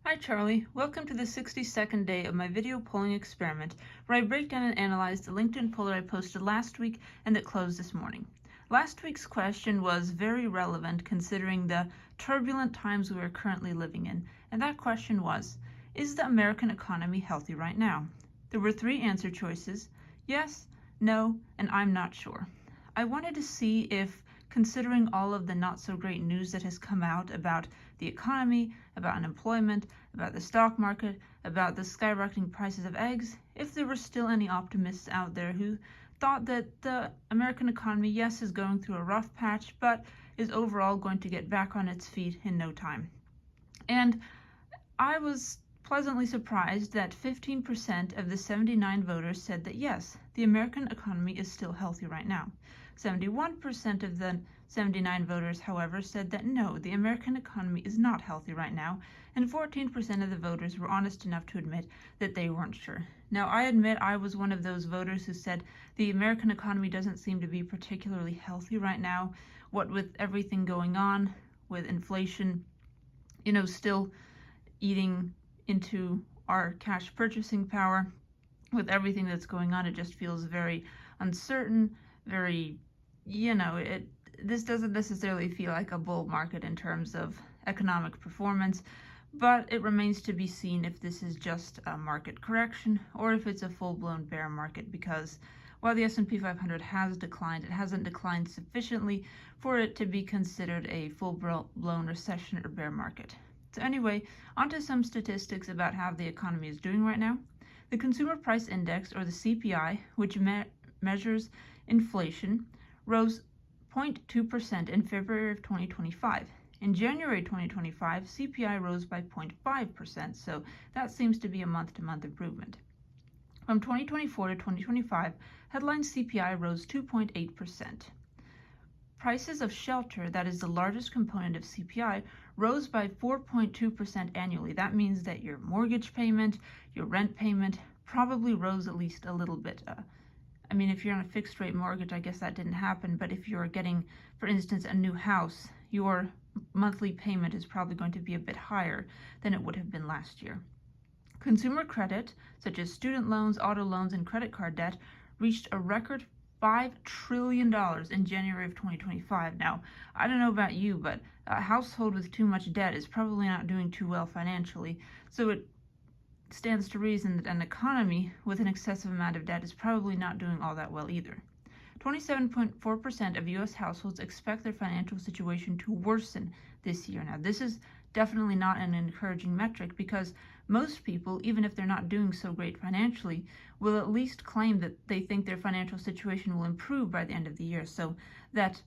Hi Charlie, welcome to the 62nd day of my video polling experiment where I break down and analyze the LinkedIn poll that I posted last week and that closed this morning. Last week's question was very relevant considering the turbulent times we are currently living in, and that question was, is the American economy healthy right now? There were three answer choices: yes, no, and I'm not sure. I wanted to see if, considering all of the not so great news that has come out about the economy, about unemployment, about the stock market, about the skyrocketing prices of eggs, if there were still any optimists out there who thought that the American economy, yes, is going through a rough patch, but is overall going to get back on its feet in no time. And I was pleasantly surprised that 15% of the 79 voters said that yes, the American economy is still healthy right now. 71% of the 79 voters, however, said that no, the American economy is not healthy right now, and 14% of the voters were honest enough to admit that they weren't sure. Now, I admit I was one of those voters who said the American economy doesn't seem to be particularly healthy right now. What with everything going on, with inflation, still eating into our cash purchasing power, with everything that's going on, it just feels very uncertain, very, this doesn't necessarily feel like a bull market in terms of economic performance, but it remains to be seen if this is just a market correction or if it's a full-blown bear market, because while the S&P 500 has declined, it hasn't declined sufficiently for it to be considered a full-blown recession or bear market. So anyway, onto some statistics about how the economy is doing right now. The Consumer Price Index, or the CPI, which measures inflation, rose 0.2% in February of 2025. In January 2025, CPI rose by 0.5%, so that seems to be a month-to-month improvement. From 2024 to 2025, headline CPI rose 2.8%. Prices of shelter, that is the largest component of CPI, rose by 4.2% annually. That means that your mortgage payment, your rent payment probably rose at least a little bit. If you're on a fixed rate mortgage, I guess that didn't happen, but if you're getting, for instance, a new house, your monthly payment is probably going to be a bit higher than it would have been last year. Consumer credit, such as student loans, auto loans, and credit card debt, reached a record $5 trillion in January of 2025. Now, I don't know about you, but a household with too much debt is probably not doing too well financially, so it stands to reason that an economy with an excessive amount of debt is probably not doing all that well either. 27.4% of U.S. households expect their financial situation to worsen this year. Now, this is definitely not an encouraging metric, because most people, even if they're not doing so great financially, will at least claim that they think their financial situation will improve by the end of the year. So that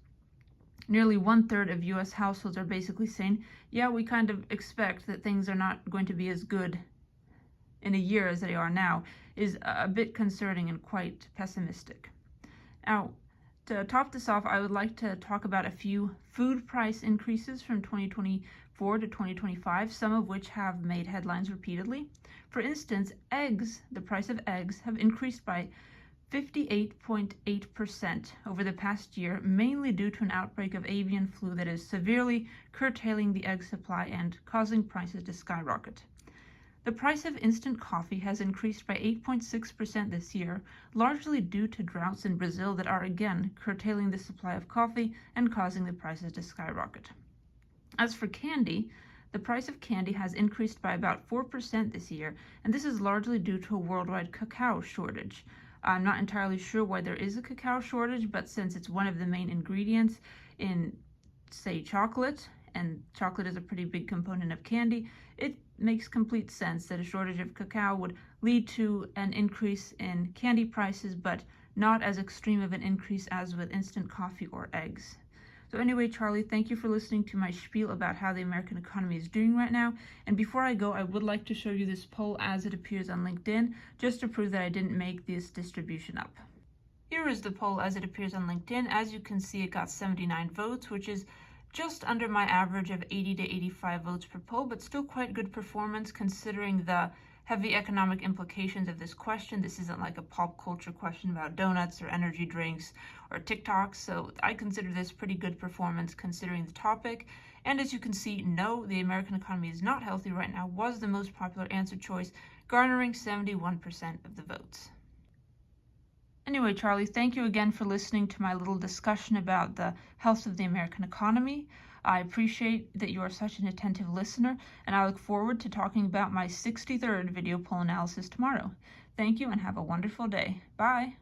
nearly 1/3 of U.S. households are basically saying, yeah, we kind of expect that things are not going to be as good in a year as they are now, is a bit concerning and quite pessimistic. Now, to top this off, I would like to talk about a few food price increases from 2024 to 2025, some of which have made headlines repeatedly. For instance, eggs, the price of eggs, have increased by 58.8% over the past year, mainly due to an outbreak of avian flu that is severely curtailing the egg supply and causing prices to skyrocket. The price of instant coffee has increased by 8.6% this year, largely due to droughts in Brazil that are again curtailing the supply of coffee and causing the prices to skyrocket. As for candy, the price of candy has increased by about 4% this year, and this is largely due to a worldwide cacao shortage. I'm not entirely sure why there is a cacao shortage, but since it's one of the main ingredients in, say, chocolate, and chocolate is a pretty big component of candy, it makes complete sense that a shortage of cacao would lead to an increase in candy prices, but not as extreme of an increase as with instant coffee or eggs. So anyway, Charlie, thank you for listening to my spiel about how the American economy is doing right now. And before I go, I would like to show you this poll as it appears on LinkedIn, just to prove that I didn't make this distribution up. Here is the poll as it appears on LinkedIn. As you can see, it got 79 votes, which is just under my average of 80 to 85 votes per poll, but still quite good performance considering the heavy economic implications of this question. This isn't like a pop culture question about donuts or energy drinks or TikToks, so I consider this pretty good performance considering the topic. And as you can see, no, the American economy is not healthy right now was the most popular answer choice, garnering 71% of the votes. Anyway, Charlie, thank you again for listening to my little discussion about the health of the American economy. I appreciate that you are such an attentive listener, and I look forward to talking about my 63rd video poll analysis tomorrow. Thank you and have a wonderful day. Bye.